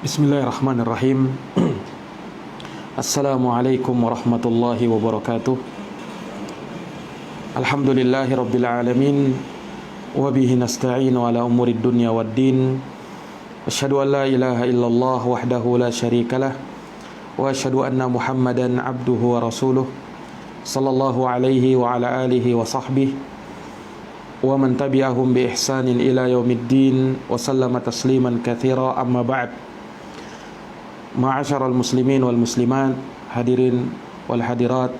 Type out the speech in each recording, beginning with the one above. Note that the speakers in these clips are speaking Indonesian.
Bismillahirrahmanirrahim. Assalamualaikum warahmatullahi wabarakatuh. Alhamdulillahi rabbil alamin. Wabihi nasta'inu ala umurid dunya waddin. Asyhadu an la ilaha illallah wahdahu la syarikalah. Wa asyhadu anna Muhammadan abduhu wa rasuluh. Sallallahu alaihi wa ala alihi wa sahbihi wa man tabi'ahum bi ihsanin ila yaumiddin wa sallama tasliman katsira, amma ba'd. Ma'asyaral muslimin wal muslimat, hadirin wal hadirat,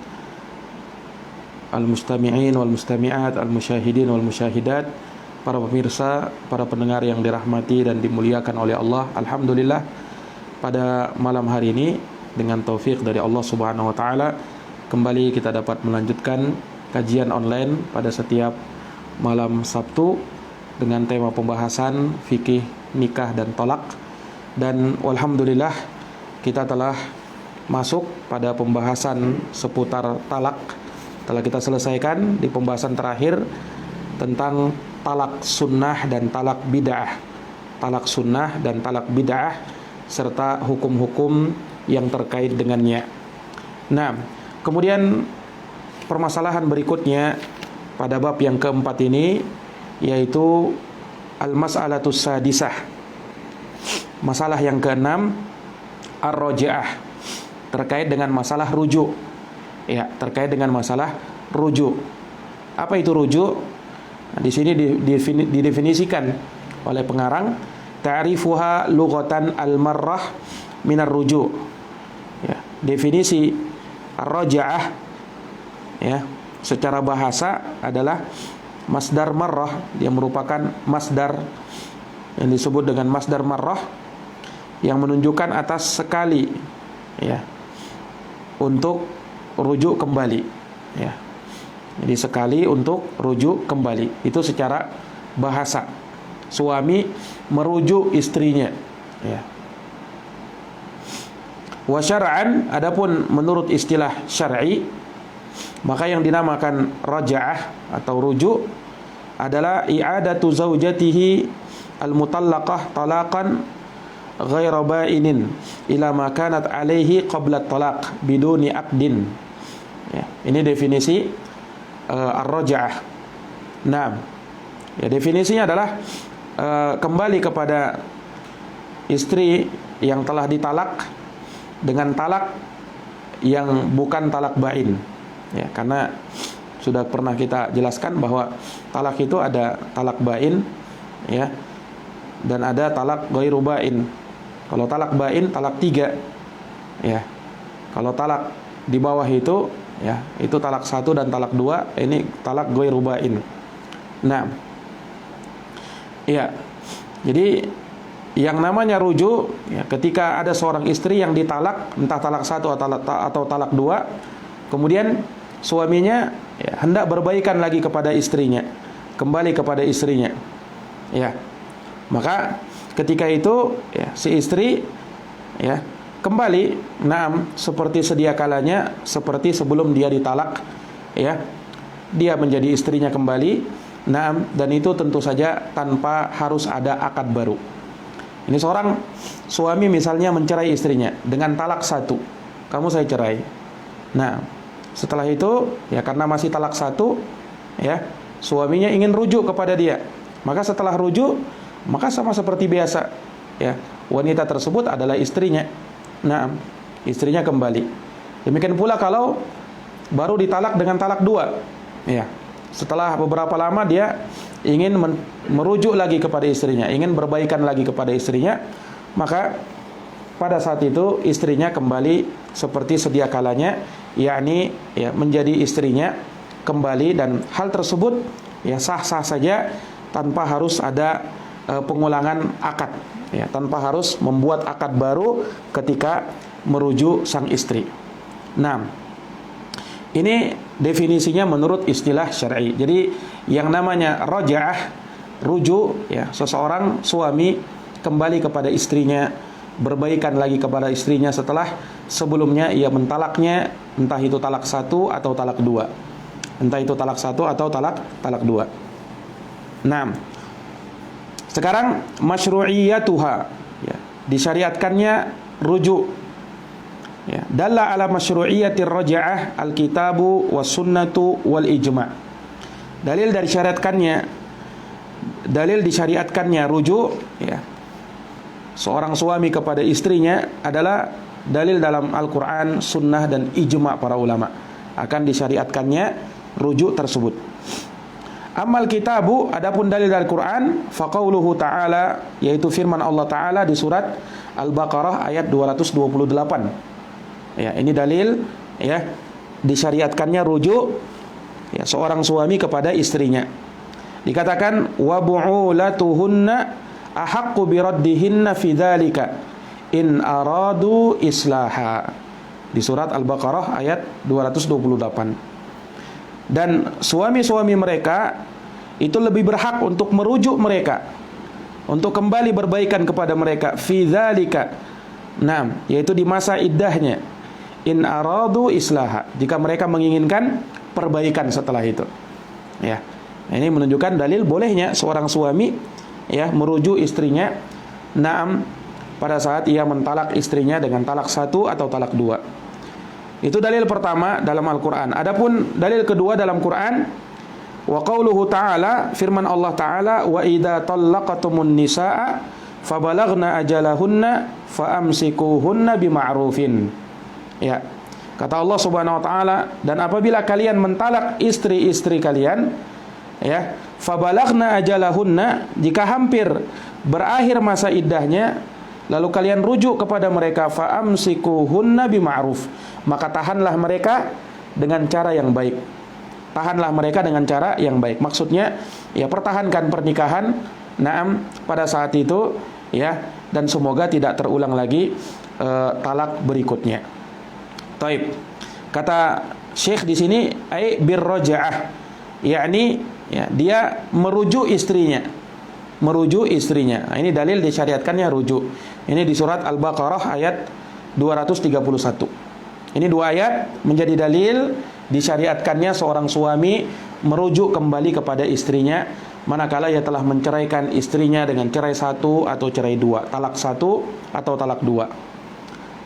al mustami'in wal mustami'at, al musyahidin wal musyahidat, para pemirsa, para pendengar yang dirahmati dan dimuliakan oleh Allah. Alhamdulillah, pada malam hari ini dengan taufik dari Allah Subhanahu wa taala, kembali kita dapat melanjutkan kajian online pada setiap malam Sabtu dengan tema pembahasan fikih nikah dan tolak. Dan alhamdulillah kita telah masuk pada pembahasan seputar talak. Telah kita selesaikan di pembahasan terakhir tentang talak sunnah dan talak bid'ah. Talak sunnah dan talak bid'ah serta hukum-hukum yang terkait dengannya. Nah, kemudian permasalahan berikutnya pada bab yang keempat ini yaitu al-mas'alatus sadisah. Masalah yang keenam, ar-raja'ah, terkait dengan masalah rujuk. Ya, terkait dengan masalah rujuk. Apa itu rujuk? Nah, di sini didefinisikan oleh pengarang, ta'rifuha lughatan al-marrah minar rujuk. Ya, definisi ar-raja'ah ya, secara bahasa adalah masdar marrah. Dia merupakan masdar yang disebut dengan masdar marrah, yang menunjukkan atas sekali ya, untuk rujuk kembali ya. Jadi sekali untuk rujuk kembali. Itu secara bahasa. Suami merujuk istrinya ya. Wa syar'an, adapun menurut istilah syar'i, maka yang dinamakan raja'ah atau rujuk adalah i'adatu zaujatihi al-mutallaqah talaqan ghaira ba'inin ila ma kanat alaihi qabla talaq biduni aqdin. Ya, ini definisi ar-raja'ah. Nah, ya, definisinya adalah kembali kepada istri yang telah ditalak dengan talak yang bukan talak ba'in. Ya, karena sudah pernah kita jelaskan bahwa talak itu ada talak ba'in ya, dan ada talak ghairu ba'in. Kalau talak ba'in, talak 3 ya. Kalau talak di bawah itu ya, itu talak 1 dan talak 2, ini talak ghairu ba'in. Nah, ya, jadi yang namanya rujuk ya, ketika ada seorang istri yang ditalak, entah talak 1 atau talak 2, kemudian suaminya ya, hendak berbaikan lagi kepada istrinya, kembali kepada istrinya ya, maka ketika itu ya, si istri ya kembali seperti sedia kalanya, seperti sebelum dia ditalak ya, dia menjadi istrinya kembali. Dan itu tentu saja tanpa harus ada akad baru. Ini seorang suami misalnya mencerai istrinya dengan talak 1, kamu saya cerai. Nah, setelah itu ya, karena masih talak 1 ya, suaminya ingin rujuk kepada dia. Maka setelah rujuk, maka sama seperti biasa ya, wanita tersebut adalah istrinya. Nah, istrinya kembali. Demikian pula kalau baru ditalak dengan talak 2 ya, setelah beberapa lama dia ingin merujuk lagi kepada istrinya, ingin berbaikan lagi kepada istrinya, maka pada saat itu istrinya kembali seperti sedia kalanya, yakni ya, menjadi istrinya kembali. Dan hal tersebut ya sah-sah saja tanpa harus ada pengulangan akad ya, tanpa harus membuat akad baru ketika merujuk sang istri. Nah, ini definisinya menurut istilah syar'i. Jadi yang namanya raja'ah, rujuk ya, seseorang suami kembali kepada istrinya, berbaikan lagi kepada istrinya setelah sebelumnya ia mentalaknya, entah itu talak 1 atau talak 2. Entah itu talak 1 atau talak 2. Nah, sekarang masyru'iyatuha ya. disyariatkannya rujuk. Ya, dalla ala masyru'iyyatir raja'ah al-kitabu was sunnatu wal ijma'. Dalil disyariatkannya rujuk, ya, seorang suami kepada istrinya adalah dalil dalam Al-Quran, sunnah dan ijma' para ulama akan disyariatkannya rujuk tersebut. Amal kitabu, adapun dalil dari Quran, faqauluhu ta'ala, yaitu firman Allah Ta'ala di surat Al-Baqarah ayat 228. Ya, ini dalil, ya, disyariatkannya rujuk, ya, seorang suami kepada istrinya. Dikatakan wa bu'ulatuhunna ahaqqu biraddihinna fi dzalika in aradu islaha. Di surat Al-Baqarah ayat 228. Dan suami-suami mereka itu lebih berhak untuk merujuk mereka, untuk kembali berbaikan kepada mereka fi dzalika. Nah, yaitu di masa iddahnya. In aradu islaha, jika mereka menginginkan perbaikan setelah itu. Ya. Ini menunjukkan dalil bolehnya seorang suami, ya, merujuk istrinya, naam, pada saat ia mentalak istrinya dengan talak 1 atau talak 2. Itu dalil pertama dalam Al-Quran. Adapun dalil kedua dalam Quran, wa qauluhu ta'ala, firman Allah Ta'ala, wa idza tallaqatumun nisaa fabalaghna ajalahunna faamsikuhunna bima'rufin. Ya, kata Allah Subhanahu wa taala, dan apabila kalian mentalak istri-istri kalian, ya, fabalaghna ajalahunna, jika hampir berakhir masa iddahnya, lalu kalian rujuk kepada mereka, faamsikuhunna bima'ruf, maka tahanlah mereka dengan cara yang baik. Tahanlah mereka dengan cara yang baik. Maksudnya, ya, pertahankan pernikahan, naam, pada saat itu, ya, dan semoga tidak terulang lagi talak berikutnya. Taib. Kata Syekh di sini ai birraja'ah, yakni, ya, dia merujuk istrinya. Merujuk istrinya. Nah, ini dalil disyariatkannya rujuk. Ini di surat Al-Baqarah ayat 231. Ini dua ayat menjadi dalil disyariatkannya seorang suami merujuk kembali kepada istrinya manakala ia telah menceraikan istrinya dengan cerai 1 atau cerai 2, talak 1 atau talak 2.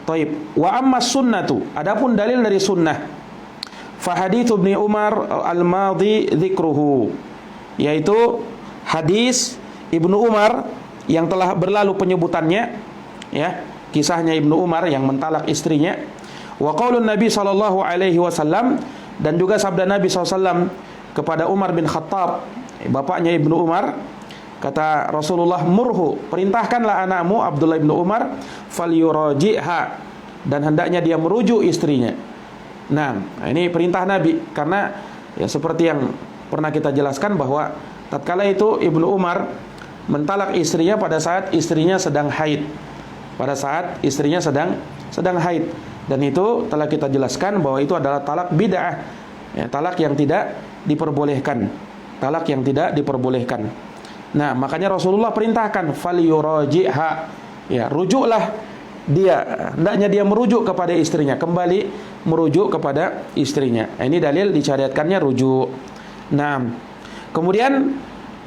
Taib. Wa amma sunnatu, adapun dalil dari sunnah, fa hadits Ibnu Umar al-madhi dzikruhu, yaitu hadis Ibnu Umar yang telah berlalu penyebutannya, ya, kisahnya Ibnu Umar yang mentalak istrinya. Wa qaulun Nabi sallallahu alaihi wasallam, dan juga sabda Nabi SAW kepada Umar bin Khattab, bapaknya Ibnu Umar. Kata Rasulullah, murhu, perintahkanlah anakmu Abdullah bin Umar, falyuraji'ha, dan hendaknya dia merujuk istrinya. Nah, ini perintah Nabi, karena, ya, seperti yang pernah kita jelaskan bahwa tatkala itu Ibnu Umar mentalak istrinya pada saat istrinya sedang haid. Pada saat istrinya sedang haid. Dan itu telah kita jelaskan bahwa itu adalah talak bid'ah, ya, talak yang tidak diperbolehkan. Talak yang tidak diperbolehkan. Nah, makanya Rasulullah perintahkan falyuraji'ha, ya, rujuklah dia, hendaknya dia merujuk kepada istrinya, kembali merujuk kepada istrinya. Nah, ini dalil disyariatkannya rujuk. Nah, kemudian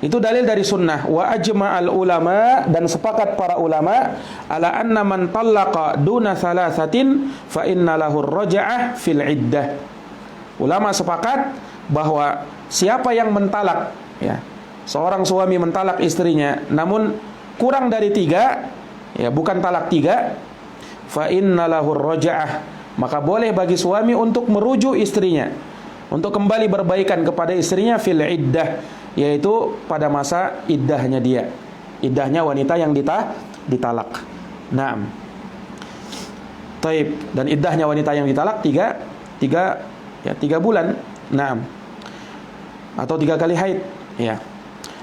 itu dalil dari sunnah. Wa ajma'al ulama, dan sepakat para ulama, ala anna man tallaqa duna thalathatin fa inna lahu raja'ah fil iddah. Ulama sepakat bahwa siapa yang mentalak, ya, seorang suami mentalak istrinya namun kurang dari 3, ya, bukan talak 3, fa inna lahu raja'ah, maka boleh bagi suami untuk merujuk istrinya, untuk kembali berbaikan kepada istrinya fil iddah, yaitu pada masa iddahnya dia, iddahnya wanita yang ditalak. Naam. Taib. Dan iddahnya wanita yang ditalak 3 bulan. Naam. Atau 3 kali haid, ya.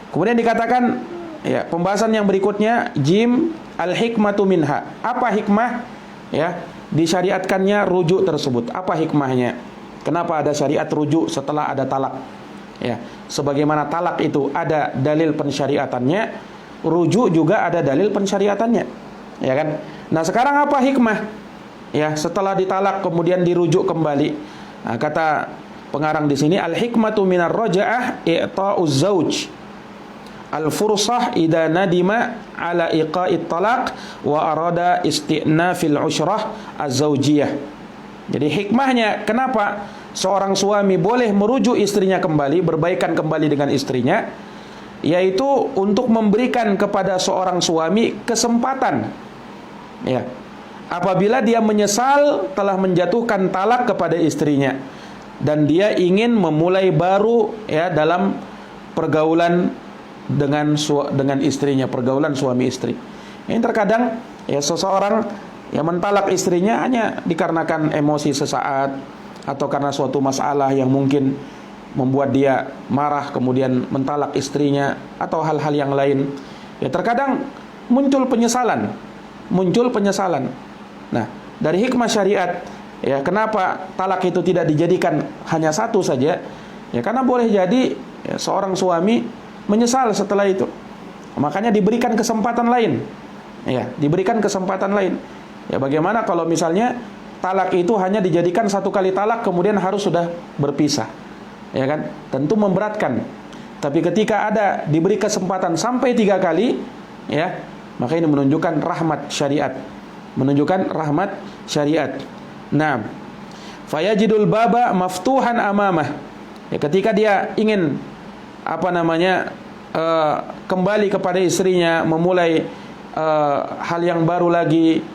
Kemudian dikatakan, ya, pembahasan yang berikutnya, jim al-hikmatu minha. Apa hikmah, ya, disyariatkannya rujuk tersebut? Apa hikmahnya? Kenapa ada syariat rujuk setelah ada talak? Ya, sebagaimana talak itu ada dalil pensyariatannya, rujuk juga ada dalil pensyariatannya, ya kan? Nah, sekarang apa hikmah? Ya, setelah ditalak kemudian dirujuk kembali. Nah, kata pengarang di sini, al-hikmatu minar raja'ah i'ta'uz zauj al-fursah idza nadima ala iqa'it talaq wa arada isti'nafil ushrah az-zawjiyah. Jadi hikmahnya kenapa seorang suami boleh merujuk istrinya kembali, berbaikan kembali dengan istrinya, yaitu untuk memberikan kepada seorang suami kesempatan, ya, apabila dia menyesal telah menjatuhkan talak kepada istrinya dan dia ingin memulai baru, ya, dalam pergaulan dengan istrinya, pergaulan suami istri. Ini terkadang, ya, seseorang yang mentalak istrinya hanya dikarenakan emosi sesaat atau karena suatu masalah yang mungkin membuat dia marah kemudian mentalak istrinya atau hal-hal yang lain. Ya, terkadang muncul penyesalan. Nah, dari hikmah syariat, ya, kenapa talak itu tidak dijadikan hanya satu saja? Ya, karena boleh jadi, ya, seorang suami menyesal setelah itu. Makanya diberikan kesempatan lain. Ya, diberikan kesempatan lain. Ya, bagaimana kalau misalnya talak itu hanya dijadikan satu kali talak kemudian harus sudah berpisah? Ya kan? Tentu memberatkan. Tapi ketika ada diberi kesempatan sampai 3 kali, ya, maka ini menunjukkan rahmat syariat. Nah, fayajidul baba maftuhan amamah. Ya, ketika dia ingin kembali kepada istrinya, memulai hal yang baru lagi,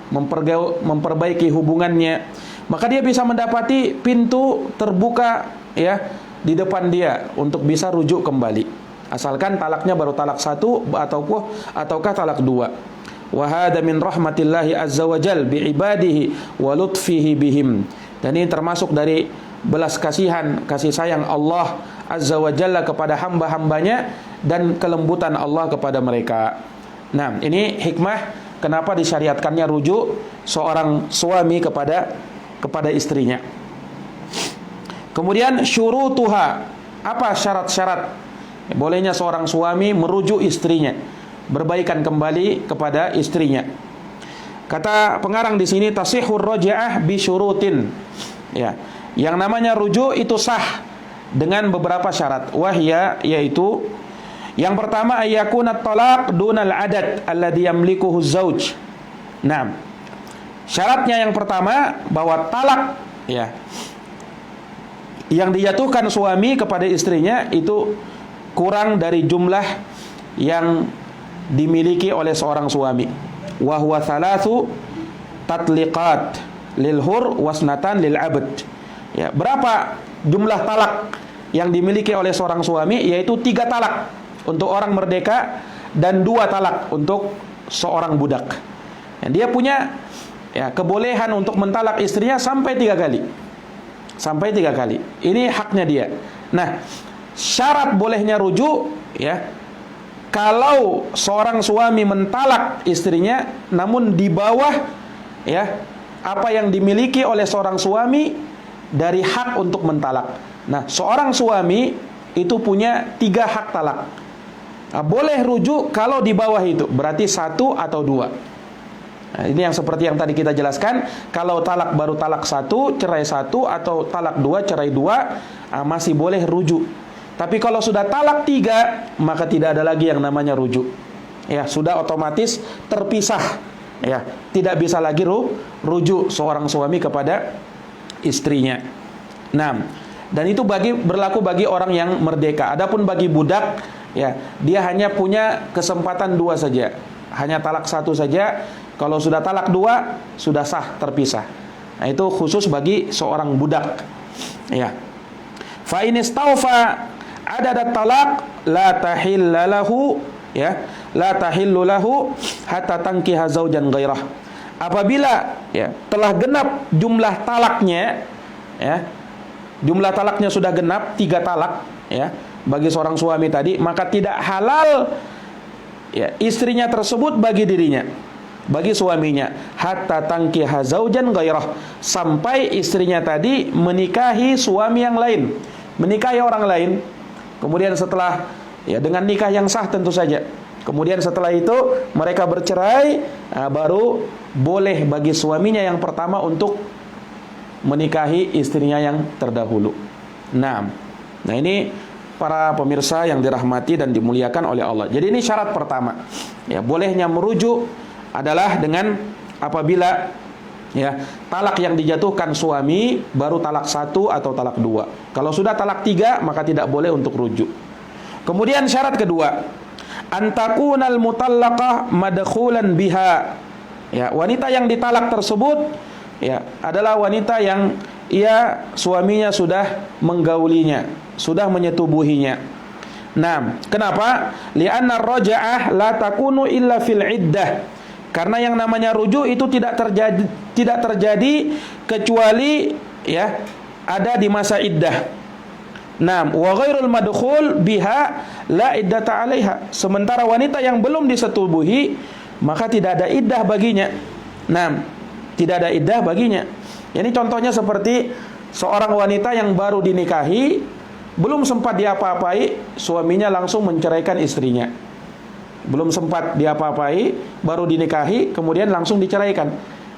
memperbaiki hubungannya, maka dia bisa mendapati pintu terbuka, ya, di depan dia untuk bisa rujuk kembali, asalkan talaknya baru talak 1 ataukah talak 2. Wa hadza min rahmatillahi azza wa jal bi ibadihi wa lutfihi bihim. Dan ini termasuk dari belas kasihan, kasih sayang Allah azza wa jalla kepada hamba-hambanya dan kelembutan Allah kepada mereka. Nah, ini hikmah kenapa disyariatkannya rujuk seorang suami kepada istrinya. Kemudian syurutuha, apa syarat-syarat bolehnya seorang suami merujuk istrinya, berbaikan kembali kepada istrinya? Kata pengarang di sini, tasihur raja'ah bi syurutin. Ya, yang namanya rujuk itu sah dengan beberapa syarat. Wahya, yaitu yang pertama, ayyakuna talaq dunal adad alladhi yamlikuhu zauj. Nah, syaratnya yang pertama bahwa talak, ya, yang dijatuhkan suami kepada istrinya itu kurang dari jumlah yang dimiliki oleh seorang suami. Wa huwa thalathu tatliqat lil hur wasnatan lil abd. Ya, berapa jumlah talak yang dimiliki oleh seorang suami? Yaitu 3 talak untuk orang merdeka dan 2 talak untuk seorang budak. Ya, dia punya, ya, kebolehan untuk mentalak istrinya sampai 3 kali. Sampai 3 kali. Ini haknya dia. Nah, syarat bolehnya rujuk, ya, kalau seorang suami mentalak istrinya namun di bawah, ya, apa yang dimiliki oleh seorang suami dari hak untuk mentalak. Nah, seorang suami itu punya 3 hak talak. Nah, boleh rujuk kalau di bawah itu, berarti 1 atau 2. Nah, ini yang seperti yang tadi kita jelaskan. Kalau talak baru talak 1, cerai 1, atau talak 2, cerai 2, masih boleh rujuk. Tapi kalau sudah talak 3, maka tidak ada lagi yang namanya rujuk. Ya, sudah otomatis terpisah. Ya, tidak bisa lagi rujuk seorang suami kepada istrinya. Nah, dan itu berlaku bagi orang yang merdeka. Adapun bagi budak, ya, dia hanya punya kesempatan 2 saja. Hanya talak 1 saja. Kalau sudah talak 2, sudah sah terpisah. Nah, itu khusus bagi seorang budak. Ya. Fa in istawfa adadat talaq la tahillalahu, ya, la tahillu lahu hatta tankiha zaujan ghairah. Apabila, ya, telah genap jumlah talaknya, ya, jumlah talaknya sudah genap 3 talak, ya, bagi seorang suami tadi, maka tidak halal, ya, istrinya tersebut bagi dirinya, bagi suaminya, hatta tankiha zaujan ghairah, sampai istrinya tadi menikahi suami yang lain, menikahi orang lain. Kemudian setelah, ya, dengan nikah yang sah tentu saja. Kemudian setelah itu mereka bercerai, baru boleh bagi suaminya yang pertama untuk menikahi istrinya yang terdahulu. Nah ini para pemirsa yang dirahmati dan dimuliakan oleh Allah. Jadi ini syarat pertama. Ya, bolehnya merujuk adalah dengan apabila ya talak yang dijatuhkan suami baru talak 1 atau talak 2. Kalau sudah talak 3 maka tidak boleh untuk rujuk. Kemudian syarat kedua, antakunal mutallaqah madkhulan biha. Ya, wanita yang ditalak tersebut ya adalah wanita yang suaminya sudah menggaulinya, sudah menyetubuhinya. Nah, kenapa? Li'anna raja'ah la takunu illa fil iddah. Karena yang namanya rujuk itu tidak terjadi kecuali ya ada di masa iddah. Nah, wa ghairul madkhul biha la iddata 'alaiha. Sementara wanita yang belum disetubuhi maka tidak ada iddah baginya. Nah, tidak ada iddah baginya. Ini contohnya seperti seorang wanita yang baru dinikahi, belum sempat diapa-apai, suaminya langsung menceraikan istrinya. Belum sempat diapa-apai, baru dinikahi, kemudian langsung diceraikan.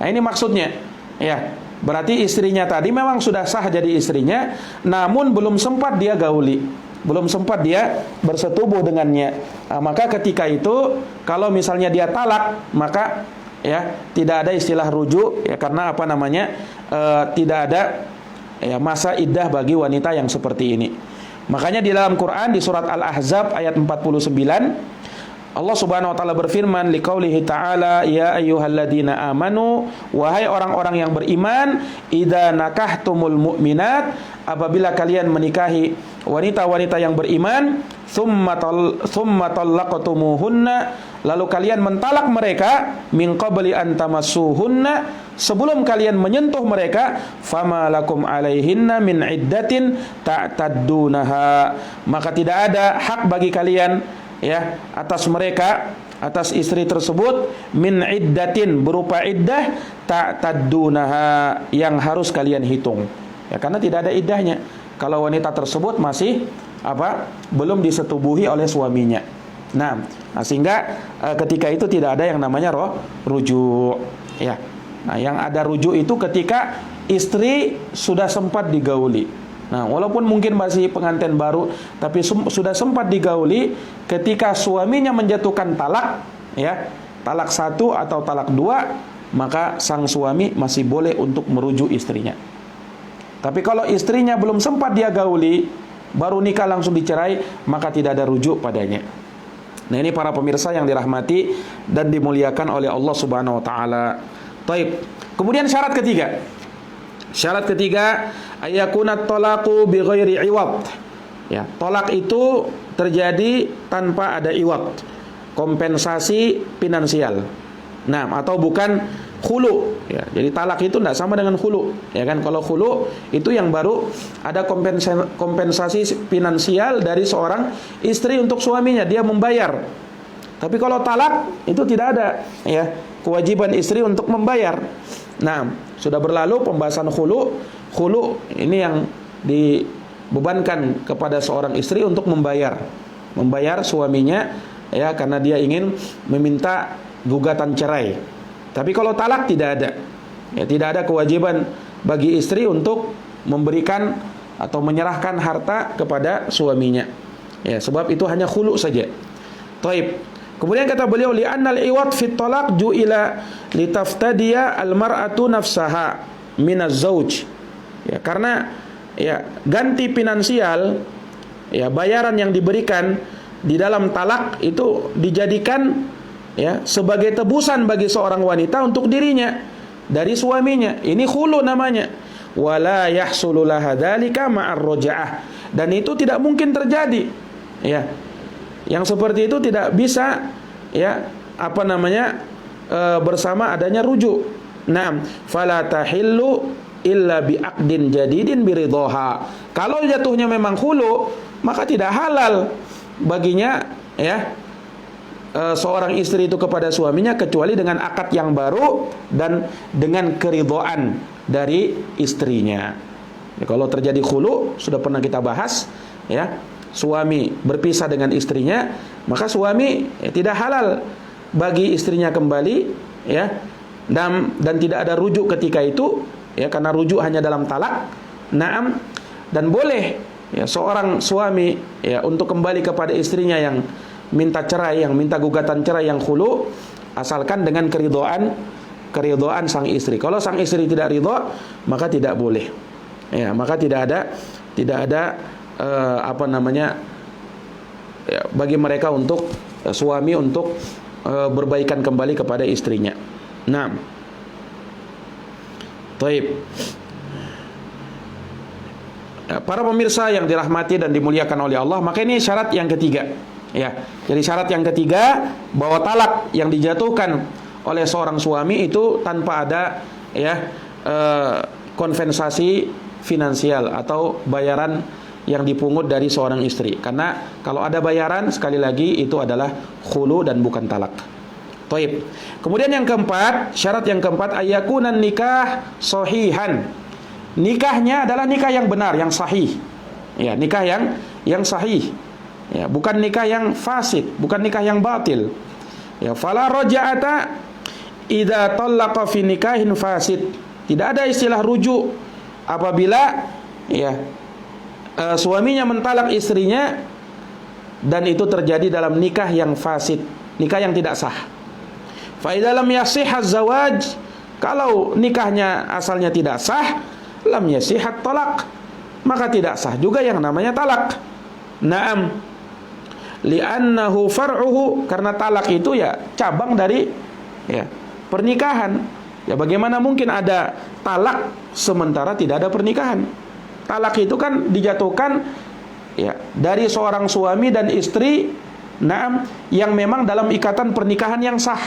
Nah, ini maksudnya. Ya, berarti istrinya tadi memang sudah sah jadi istrinya, namun belum sempat dia gauli, belum sempat dia bersetubuh dengannya. Nah, maka ketika itu kalau misalnya dia talak, maka ya tidak ada istilah rujuk ya, karena apa namanya tidak ada ya masa iddah bagi wanita yang seperti ini. Makanya di dalam Quran di surat Al-Ahzab ayat 49 Allah Subhanahu wa taala berfirman liqaulihi ta'ala ya ayyuhalladzina amanu, wahai orang-orang yang beriman, idza nakahtumul mu'minat, apabila kalian menikahi wanita-wanita yang beriman, tsumma talaqtumuhunna, lalu kalian mentalak mereka, min qabli an tamassuhunna, sebelum kalian menyentuh mereka, fama lakum alaihinna min iddatin ta'taddunaha, maka tidak ada hak bagi kalian ya atas mereka, atas istri tersebut, min iddatin, berupa iddah, ta'taddunaha, yang harus kalian hitung ya, karena tidak ada iddahnya kalau wanita tersebut masih belum disetubuhi oleh suaminya. Nah, sehingga ketika itu tidak ada yang namanya rujuk ya. Nah, yang ada rujuk itu ketika istri sudah sempat digauli. Nah, walaupun mungkin masih pengantin baru, tapi sudah sempat digauli, ketika suaminya menjatuhkan talak, ya, talak 1 atau talak 2, maka sang suami masih boleh untuk merujuk istrinya. Tapi kalau istrinya belum sempat dia gauli, baru nikah langsung dicerai, maka tidak ada rujuk padanya. Nah, ini para pemirsa yang dirahmati dan dimuliakan oleh Allah Subhanahu wa taala. Taib. Kemudian syarat ketiga. Syarat ketiga, ayakunat talaqu bi ghairi iwad. Ya, tolak itu terjadi tanpa ada iwad, kompensasi finansial. Nah, atau bukan khulu. Ya, jadi talak itu tidak sama dengan khulu. Ya kan, kalau khulu itu yang baru ada kompensasi finansial dari seorang istri untuk suaminya, dia membayar. Tapi kalau talak itu tidak ada ya kewajiban istri untuk membayar. Nah, sudah berlalu pembahasan khulu. Khulu ini yang dibebankan kepada seorang istri untuk membayar suaminya ya, karena dia ingin meminta gugatan cerai. Tapi kalau talak tidak ada. Ya, tidak ada kewajiban bagi istri untuk memberikan atau menyerahkan harta kepada suaminya. Ya, sebab itu hanya khulu saja. Taib. Kemudian kata beliau, li'annal iwad fit talaq ju'ila litaftadiya almar'atu nafsaha minaz zauj. Ya, karena ya ganti finansial ya, bayaran yang diberikan di dalam talak itu dijadikan ya sebagai tebusan bagi seorang wanita untuk dirinya dari suaminya. Ini khulu namanya. Wala yahsulu laha dzalika ma'ar raja'ah. Dan itu tidak mungkin terjadi. Ya. Yang seperti itu tidak bisa ya bersama adanya rujuk. Naam, fala tahillu illa biaqdin jadidin biridhaha. Kalau jatuhnya memang khulu, maka tidak halal baginya ya seorang istri itu kepada suaminya kecuali dengan akad yang baru dan dengan keridhaan dari istrinya. Ya, kalau terjadi khulu sudah pernah kita bahas ya, suami berpisah dengan istrinya, maka suami tidak halal bagi istrinya kembali ya, dan tidak ada rujuk ketika itu ya, karena rujuk hanya dalam talak. Naam, dan boleh ya seorang suami ya untuk kembali kepada istrinya yang minta cerai, yang minta gugatan cerai, yang khulu, asalkan dengan keridhaan sang istri. Kalau sang istri tidak ridha, maka tidak boleh. Ya, maka tidak ada ya, bagi mereka untuk suami untuk berbaikan kembali kepada istrinya. Nah, taib. Para pemirsa yang dirahmati dan dimuliakan oleh Allah, maka ini syarat yang ketiga. Ya, jadi syarat yang ketiga bahwa talak yang dijatuhkan oleh seorang suami itu tanpa ada ya kompensasi finansial atau bayaran yang dipungut dari seorang istri. Karena kalau ada bayaran, sekali lagi itu adalah khulu dan bukan talak. Taib. Kemudian yang keempat, syarat yang keempat, ayakunan nikah sahihan. Nikahnya adalah nikah yang benar, yang sahih. Ya, nikah yang sahih. Ya, bukan nikah yang fasid, bukan nikah yang batil. Ya, fala raja'ata idza talaqa fi nikahin fasid. Tidak ada istilah rujuk apabila ya suaminya mentalak istrinya dan itu terjadi dalam nikah yang fasid, nikah yang tidak sah. Fa idza lam yasihha zawaj, kalau nikahnya asalnya tidak sah, lam yasihhat talak, maka tidak sah juga yang namanya talak. Naam, li'annahu far'uhu, karena talak itu ya cabang dari ya pernikahan. Ya bagaimana mungkin ada talak sementara tidak ada pernikahan? Talak itu kan dijatuhkan ya dari seorang suami dan istri, naam, yang memang dalam ikatan pernikahan yang sah.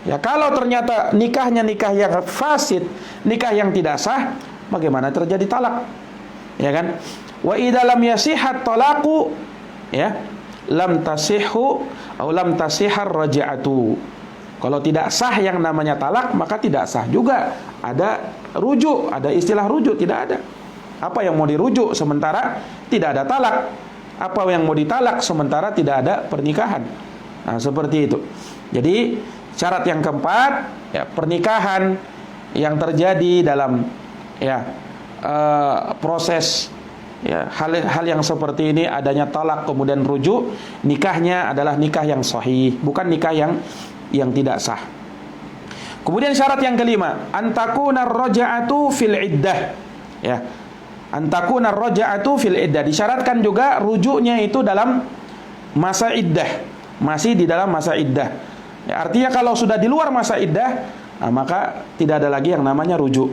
Ya kalau ternyata nikahnya nikah yang fasid, nikah yang tidak sah, bagaimana terjadi talak? Ya kan? Wa idza lam yasihhat talaqu, ya, lam tasihhu atau lam tasihhar raj'atu. Kalau tidak sah yang namanya talak, maka tidak sah juga ada rujuk, ada istilah rujuk, tidak ada. Apa yang mau dirujuk sementara tidak ada talak? Apa yang mau ditalak sementara tidak ada pernikahan? Nah, seperti itu. Jadi syarat yang keempat, ya, pernikahan yang terjadi dalam ya proses ya hal yang seperti ini, adanya talak kemudian rujuk, nikahnya adalah nikah yang sahih, bukan nikah yang tidak sah. Kemudian syarat yang kelima, antakuna raja'atu fil iddah. Ya. Antakuna raja'atu fil iddah. Disyaratkan juga rujuknya itu dalam masa iddah, masih di dalam masa iddah. Ya, artinya kalau sudah di luar masa iddah, nah, maka tidak ada lagi yang namanya rujuk.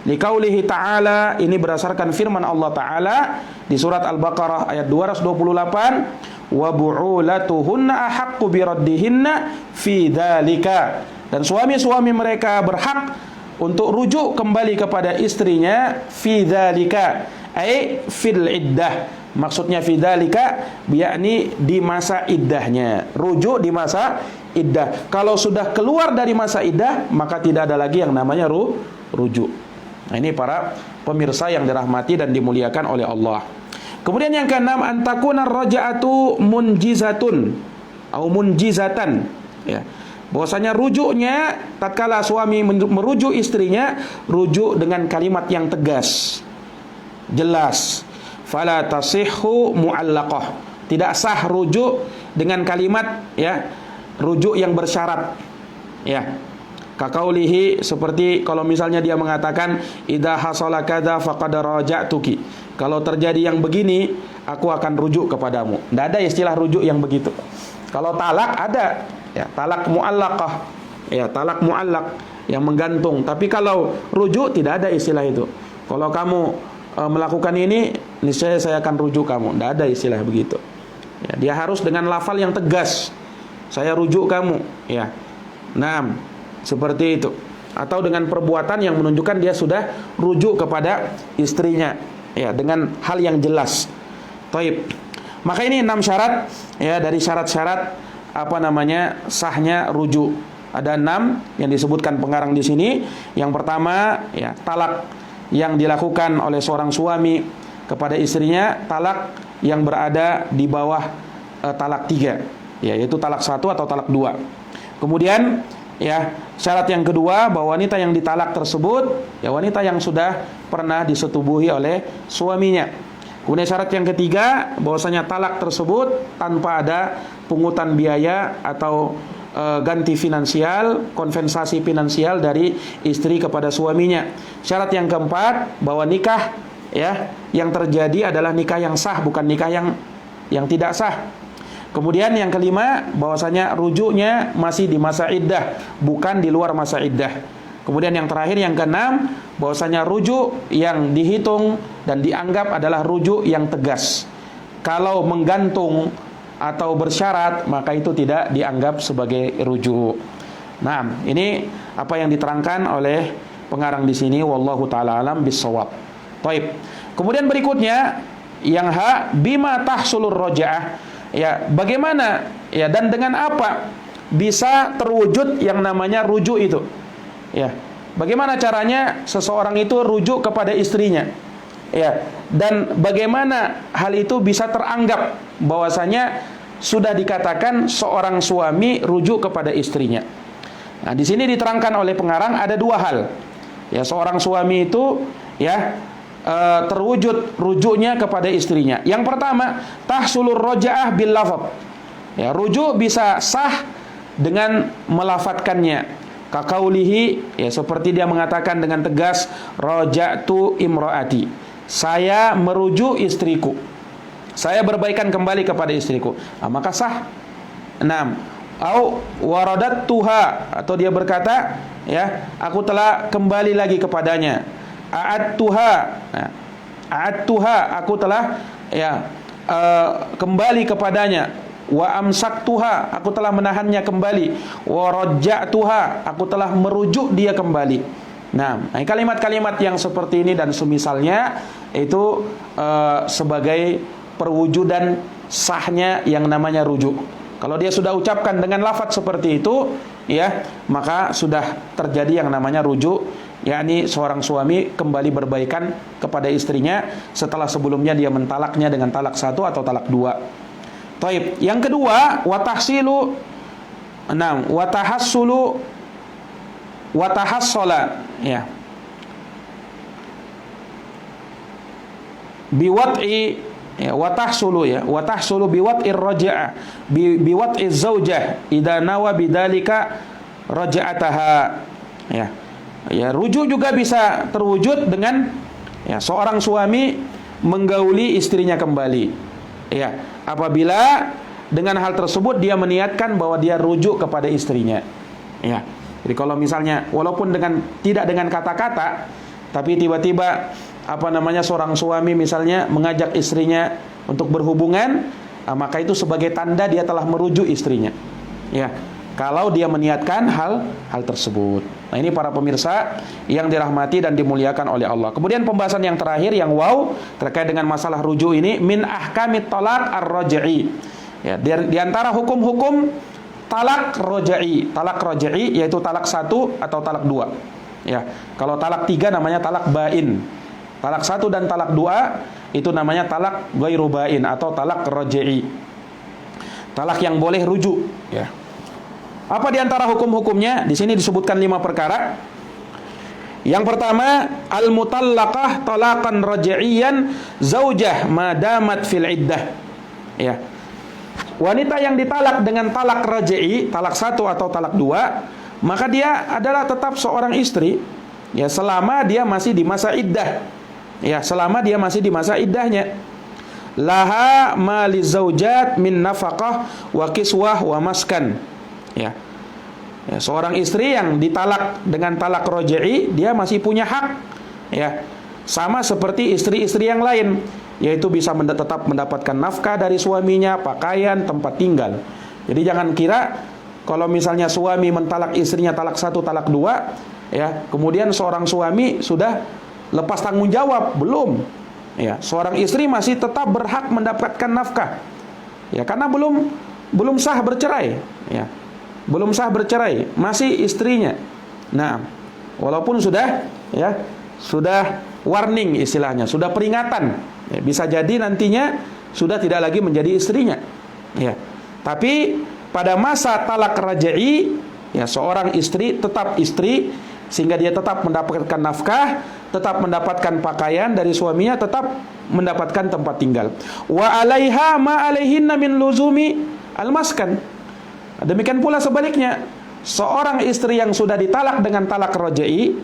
Liqaulihi ta'ala, ini berdasarkan firman Allah Ta'ala di surat Al-Baqarah ayat 228, wa bu'ulatuhunna ahaqqu biraddihinna fi dzalika, dan suami-suami mereka berhak untuk rujuk kembali kepada istrinya fi dzalika, ai fil iddah. Maksudnya fi dzalika yakni di masa iddahnya, rujuk di masa iddah. Kalau sudah keluar dari masa iddah, maka tidak ada lagi yang namanya rujuk. Nah, ini para pemirsa yang dirahmati dan dimuliakan oleh Allah. Kemudian yang keenam, antakuna raja'atu munjizatun atau munjizatan, ya. Bahwasanya rujuknya tatkala suami merujuk istrinya, rujuk dengan kalimat yang tegas, jelas. Fala tasihhu mu'allaqah. Tidak sah rujuk dengan kalimat ya, rujuk yang bersyarat. Ya. Kakaulihi, seperti kalau misalnya dia mengatakan idza hasala kadza faqad raja'tuki. Kalau terjadi yang begini, aku akan rujuk kepadamu. Tidak ada istilah rujuk yang begitu. Kalau talak ada, ya, talak mu'allaqah, ya, talak mu'allaq yang menggantung. Tapi kalau rujuk tidak ada istilah itu. Kalau kamu melakukan ini, niscaya saya akan rujuk kamu. Tidak ada istilah begitu. Ya, dia harus dengan lafal yang tegas. Saya rujuk kamu, ya. Nah, seperti itu. Atau dengan perbuatan yang menunjukkan dia sudah rujuk kepada istrinya, ya, dengan hal yang jelas. Taib. Maka ini 6 syarat, ya, dari syarat-syarat sahnya rujuk. Ada 6 yang disebutkan pengarang di sini. Yang pertama, ya, talak yang dilakukan oleh seorang suami kepada istrinya, talak yang berada di bawah talak 3, ya, yaitu talak 1 atau talak 2. Kemudian, ya, syarat yang kedua, bahwa wanita yang ditalak tersebut, ya, wanita yang sudah pernah disetubuhi oleh suaminya. Kemudian syarat yang ketiga, bahwasanya talak tersebut tanpa ada pungutan biaya atau ganti finansial, kompensasi finansial dari istri kepada suaminya. Syarat yang keempat, bahwa nikah ya yang terjadi adalah nikah yang sah, bukan nikah yang tidak sah. Kemudian yang kelima, bahwasanya rujuknya masih di masa iddah, bukan di luar masa iddah. Kemudian yang terakhir, yang keenam, bahwasanya rujuk yang dihitung dan dianggap adalah rujuk yang tegas. Kalau menggantung atau bersyarat, maka itu tidak dianggap sebagai rujuk. Nah, ini apa yang diterangkan oleh pengarang di sini, wallahu taala alam bissawab. Baik. Kemudian berikutnya yang bima tahsulur raja'ah. Ya, bagaimana ya dan dengan apa bisa terwujud yang namanya rujuk itu? Ya, bagaimana caranya seseorang itu rujuk kepada istrinya? Ya, dan bagaimana hal itu bisa teranggap bahwasanya sudah dikatakan seorang suami rujuk kepada istrinya. Nah, di sini diterangkan oleh pengarang ada dua hal. Ya, seorang suami itu ya terwujud rujuknya kepada istrinya. Yang pertama, tahsulur raja'ah bil lafadz. Ya, rujuk bisa sah dengan melafatkannya. Kakaulihi, ya seperti dia mengatakan dengan tegas, raja'tu imraati. Saya merujuk istriku. Saya berbaikan kembali kepada istriku. Nah, maka sah. 6. Au waradattuha, atau dia berkata, ya, aku telah kembali lagi kepadanya. A'adtuha, aku telah ya kembali kepadanya. Wa amsaktuha, aku telah menahannya kembali. Wa raja'tuha, aku telah merujuk dia kembali. Nah, kalimat-kalimat yang seperti ini dan semisalnya itu sebagai perwujudan sahnya yang namanya rujuk. Kalau dia sudah ucapkan dengan lafaz seperti itu, ya, maka sudah terjadi yang namanya rujuk, yakni seorang suami kembali berbaikan kepada istrinya setelah sebelumnya dia mentalaknya dengan talak 1 atau talak 2. Taib. Yang kedua, watahassulu watahassola, ya, biwat'i, ya, watahsulu biwat'ir raja'ah biwat'iz zaujah idza nawa bidzalika raja'ataha. Ya, rujuk juga bisa terwujud dengan ya seorang suami menggauli istrinya kembali. Ya, apabila dengan hal tersebut dia meniatkan bahwa dia rujuk kepada istrinya. Ya. Jadi kalau misalnya walaupun tidak dengan kata-kata, tapi tiba-tiba seorang suami misalnya mengajak istrinya untuk berhubungan, maka itu sebagai tanda dia telah merujuk istrinya. Ya, kalau dia meniatkan hal tersebut. Nah, ini para pemirsa yang dirahmati dan dimuliakan oleh Allah. Kemudian pembahasan yang terakhir yang terkait dengan masalah rujuk ini, min ahkamit talaq ar-raj'i. Ya, di antara hukum-hukum talak raj'i yaitu talak 1 atau talak 2. Ya, kalau talak 3 namanya talak bain. Talak 1 dan talak 2 itu namanya talak ghairu bain atau talak raj'i. Talak yang boleh rujuk, ya. Apa di antara hukum-hukumnya? Di sini disebutkan 5 perkara. Yang pertama, al-mutallaqah talaqan raj'iyan zaujah madamat fil iddah. Ya. Wanita yang ditalak dengan talak raj'i, talak 1 atau talak 2, maka dia adalah tetap seorang istri, ya, selama dia masih di masa iddah. Ya, selama dia masih di masa iddahnya. Laha ma lizaujat min nafaqah wa kiswah wa maskan. Ya. Ya, seorang istri yang ditalak dengan talak raj'i, dia masih punya hak, ya, sama seperti istri-istri yang lain, yaitu bisa tetap mendapatkan nafkah dari suaminya, pakaian, tempat tinggal. Jadi jangan kira kalau misalnya suami mentalak istrinya talak 1, talak 2, ya, kemudian seorang suami sudah lepas tanggung jawab. Belum. Ya, seorang istri masih tetap berhak mendapatkan nafkah. Ya, karena belum sah bercerai, ya. Belum sah bercerai, masih istrinya. Nah, walaupun sudah warning istilahnya, sudah peringatan, ya, bisa jadi nantinya sudah tidak lagi menjadi istrinya. Ya. Tapi pada masa talak raj'i, Ya, seorang istri tetap istri sehingga dia tetap mendapatkan nafkah, tetap mendapatkan pakaian dari suaminya, tetap mendapatkan tempat tinggal. Wa 'alaiha ma 'alaihinna min luzumi al-maskan. Demikian pula sebaliknya, seorang istri yang sudah ditalak dengan talak raj'i,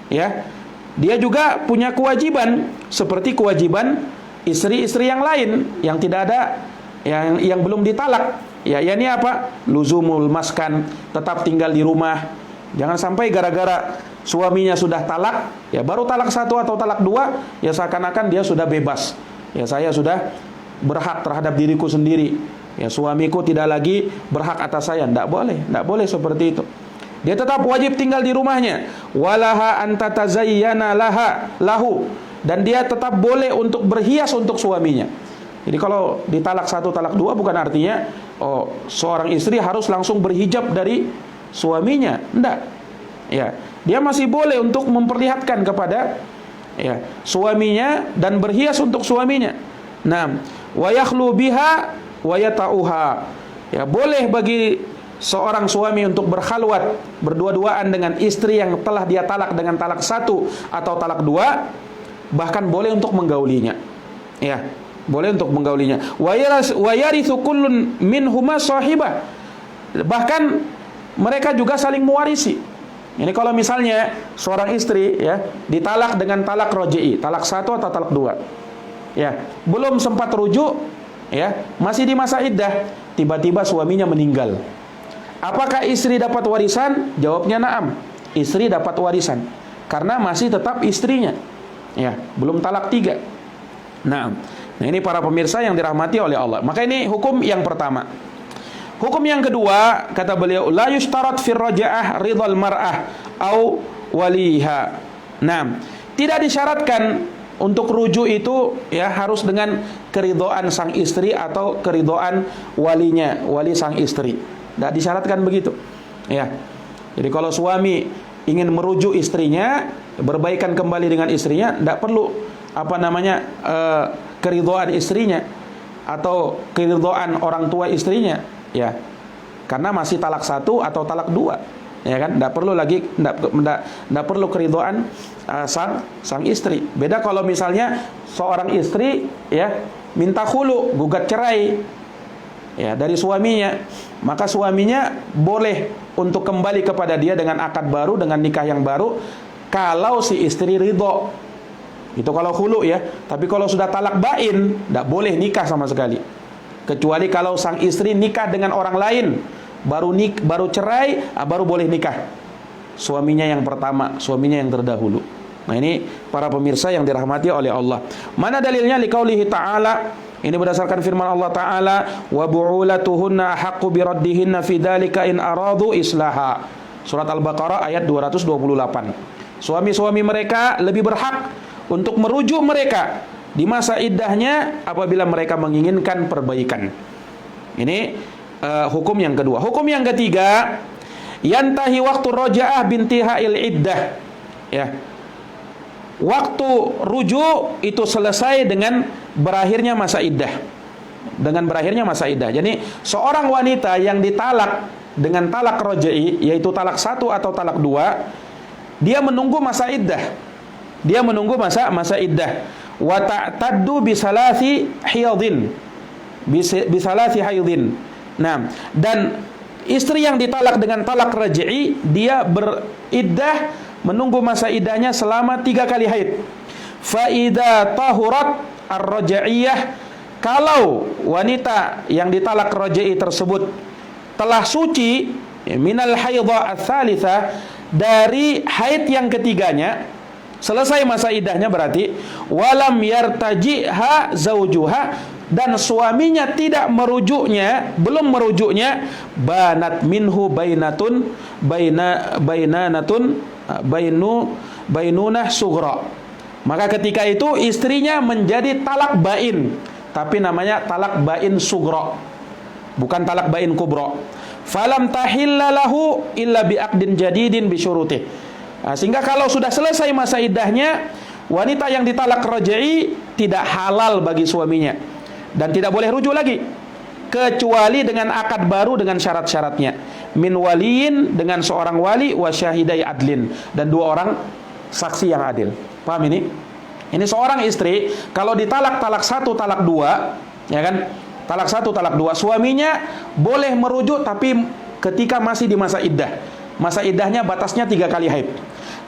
ya, dia juga punya kewajiban seperti kewajiban istri-istri yang lain yang tidak ada, yang belum ditalak. Ya, ini apa? Luzumul maskan, tetap tinggal di rumah. Jangan sampai gara-gara suaminya sudah talak, ya baru talak 1 atau talak 2, ya seakan-akan dia sudah bebas. Ya, saya sudah berhak terhadap diriku sendiri. Ya, suamiku tidak lagi berhak atas saya. Tidak boleh seperti itu. Dia tetap wajib tinggal di rumahnya. Walaha antatazayyana lahu, dan dia tetap boleh untuk berhias untuk suaminya. Jadi kalau ditalak 1, talak 2 bukan artinya seorang istri harus langsung berhijab dari suaminya. Enggak. Ya, dia masih boleh untuk memperlihatkan kepada suaminya dan berhias untuk suaminya. Nah, wa yakhlu biha wa yata'uha. Ya, boleh bagi seorang suami untuk berkhalwat, berdua-duaan dengan istri yang telah dia talak dengan talak 1 atau talak 2, bahkan boleh untuk menggaulinya. Ya, boleh untuk menggaulinya. Wa yarithu kullun minhuma sahibah. Bahkan mereka juga saling mewarisi. Ini kalau misalnya seorang istri ya ditalak dengan talak raj'i, talak 1 atau talak 2. Ya, belum sempat rujuk, ya, masih di masa iddah, tiba-tiba suaminya meninggal. Apakah istri dapat warisan? Jawabnya na'am. Istri dapat warisan karena masih tetap istrinya. Ya, belum talak 3. Nah, ini para pemirsa yang dirahmati oleh Allah. Maka ini hukum yang pertama. Hukum yang kedua, kata beliau, la yushtarat fir raja'ah ridhal mar'ah au waliha. Nah, tidak disyaratkan untuk rujuk itu ya harus dengan keridhaan sang istri atau keridhaan walinya, wali sang istri. Tidak disyaratkan begitu. Ya. Jadi kalau suami ingin merujuk istrinya, berbaikan kembali dengan istrinya, tidak perlu keridhaan istrinya atau keridhaan orang tua istrinya. Ya, karena masih talak 1 atau talak 2, ya kan? Tidak perlu lagi, tidak perlu keridhaan sang istri. Beda kalau misalnya seorang istri ya minta khulu, gugat cerai ya dari suaminya, maka suaminya boleh untuk kembali kepada dia dengan akad baru, dengan nikah yang baru, kalau si istri ridho. Itu kalau khulu ya. Tapi kalau sudah talak bain, tidak boleh nikah sama sekali. Kecuali kalau sang istri nikah dengan orang lain, baru cerai, baru boleh nikah suaminya yang pertama, suaminya yang terdahulu. Nah, ini para pemirsa yang dirahmati oleh Allah. Mana dalilnya? Liqaulihi ta'ala, ini berdasarkan firman Allah Ta'ala, wa bu'ulatuhunna ahaqqu biraddihinna fi dzalika in aradu islaha. Surat Al-Baqarah ayat 228. Suami-suami mereka lebih berhak untuk merujuk mereka di masa iddahnya apabila mereka menginginkan perbaikan. Ini hukum yang kedua. Hukum yang ketiga, yantahi waktu raja'ah bintihail iddah. Ya. Waktu rujuk itu selesai dengan berakhirnya masa iddah. Dengan berakhirnya masa iddah. Jadi seorang wanita yang ditalak dengan talak raj'i, yaitu talak 1 atau talak 2, dia menunggu masa iddah. Dia menunggu masa iddah. Wa ta'taddu bisalasi haidin. Bisalasi haidin. Nah, dan istri yang ditalak dengan talak raj'i, dia beriddah, menunggu masa iddahnya selama 3 kali haid. Fa idza tahurat ar-raj'iyah, kalau wanita yang ditalak raj'i tersebut telah suci minal haidha ats-tsalitsah, dari haid yang ketiganya, selesai masa iddahnya berarti, walam yartajiha zaujuha, dan suaminya tidak merujuknya, belum merujuknya, banat minhu bainunah sughra. Maka ketika itu istrinya menjadi talak bain, tapi namanya talak bain sughra, bukan talak bain kubra. Falam tahilla lahu illa biaqdin jadidin bisyurutih. Sehingga kalau sudah selesai masa iddahnya, wanita yang ditalak raj'i tidak halal bagi suaminya dan tidak boleh rujuk lagi kecuali dengan akad baru dengan syarat-syaratnya. min waliyin, dengan seorang wali, wa syahidai adlin, dan 2 orang saksi yang adil. Paham ini? Ini seorang istri kalau ditalak, talak 1, talak 2, ya kan? Talak 1, talak 2, suaminya boleh merujuk tapi ketika masih di masa iddah. Masa iddahnya batasnya 3 kali haid.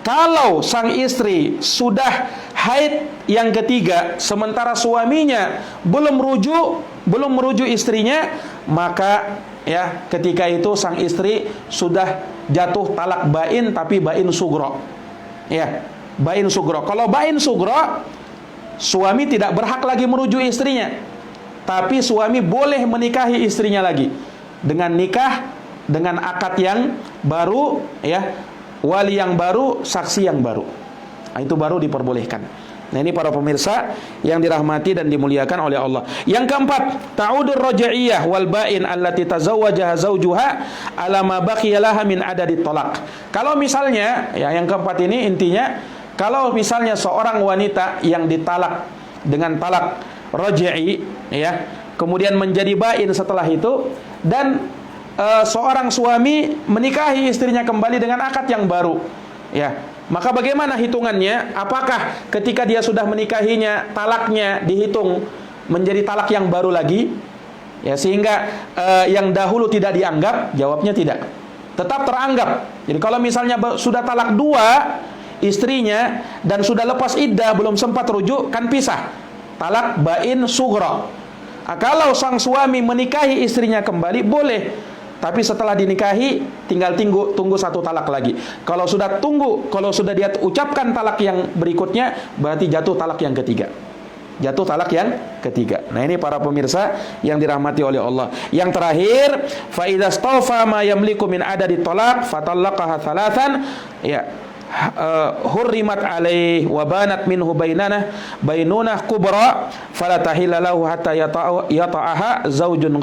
Kalau sang istri sudah haid yang ketiga sementara suaminya belum merujuk istrinya, maka ya ketika itu sang istri sudah jatuh talak bain, tapi bain sugro. Ya, bain sugro. Kalau bain sugro, suami tidak berhak lagi merujuk istrinya, tapi suami boleh menikahi istrinya lagi dengan nikah, dengan akad yang baru, ya, wali yang baru, saksi yang baru. Nah, itu baru diperbolehkan. Nah, ini para pemirsa yang dirahmati dan dimuliakan oleh Allah. Yang keempat, ta'udur raja'iyah wal ba'in allati tazawwajaha zawjuha ala ma baqiya laha min adadi thalaq. Kalau misalnya, ya, yang keempat ini intinya, kalau misalnya seorang wanita yang ditalak dengan talak raja'i, ya, kemudian menjadi ba'in setelah itu, dan seorang suami menikahi istrinya kembali dengan akad yang baru, ya, maka bagaimana hitungannya? Apakah ketika dia sudah menikahinya talaknya dihitung menjadi talak yang baru lagi, ya, sehingga yang dahulu tidak dianggap? Jawabnya tidak, tetap teranggap. Jadi kalau misalnya sudah talak 2 istrinya dan sudah lepas iddah, belum sempat rujuk, kan pisah, talak bain sughra. Kalau sang suami menikahi istrinya kembali boleh, tapi setelah dinikahi tinggal tunggu 1 talak lagi. Kalau sudah dia ucapkan talak yang berikutnya, berarti jatuh talak yang ketiga. Jatuh talak yang ketiga. Nah, ini para pemirsa yang dirahmati oleh Allah. Yang terakhir, fa idza stawfa ma yamliku min adadi talaq fatallaqaha thalathan, ya, hurrimat alaih wa banat minhu bainunah kubra fala tahilla lahu hatta yata'aha zaujun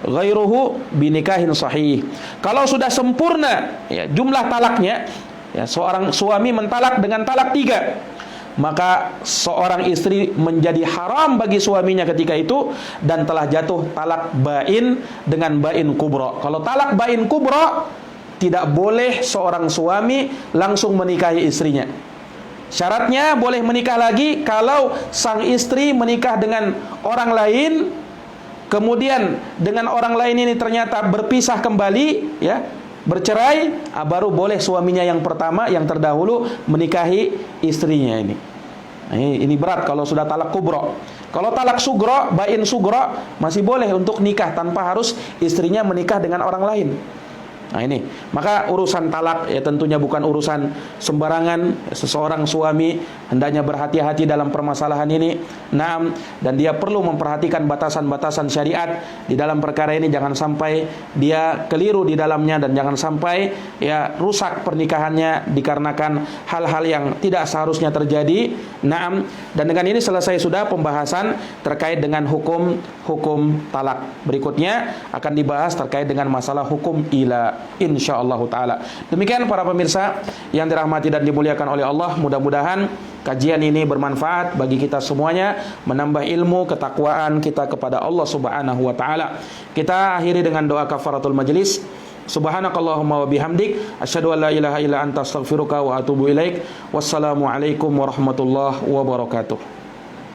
ghairuhu binikahin sahih. Kalau sudah sempurna, ya, jumlah talaknya, ya, seorang suami mentalak dengan talak 3, maka seorang istri menjadi haram bagi suaminya ketika itu dan telah jatuh talak bain dengan bain kubra. Kalau talak bain kubra, tidak boleh seorang suami langsung menikahi istrinya. Syaratnya boleh menikah lagi kalau sang istri menikah dengan orang lain, kemudian dengan orang lain ini ternyata berpisah kembali, ya, bercerai, baru boleh suaminya yang pertama, yang terdahulu menikahi istrinya ini. Nah, ini berat kalau sudah talak kubro. Kalau talak sugro, bain sugro, masih boleh untuk nikah tanpa harus istrinya menikah dengan orang lain. Nah, ini, maka urusan talak, ya, tentunya bukan urusan sembarangan. Seseorang suami hendaknya berhati-hati dalam permasalahan ini. Naam, dan dia perlu memperhatikan batasan-batasan syariat di dalam perkara ini. Jangan sampai dia keliru di dalamnya, dan jangan sampai, ya, rusak pernikahannya dikarenakan hal-hal yang tidak seharusnya terjadi. Naam, dan dengan ini selesai sudah pembahasan terkait dengan hukum talak. Berikutnya akan dibahas terkait dengan masalah hukum ila, insyaallah taala. Demikian para pemirsa yang dirahmati dan dimuliakan oleh Allah, mudah-mudahan kajian ini bermanfaat bagi kita semuanya, menambah ilmu ketakwaan kita kepada Allah Subhanahu wa taala. Kita akhiri dengan doa kafaratul majlis. Subhanakallahumma wa bihamdik asyhadu an la ilaha illa anta astaghfiruka wa atubu ilaik. Wassalamu alaikum warahmatullahi wabarakatuh.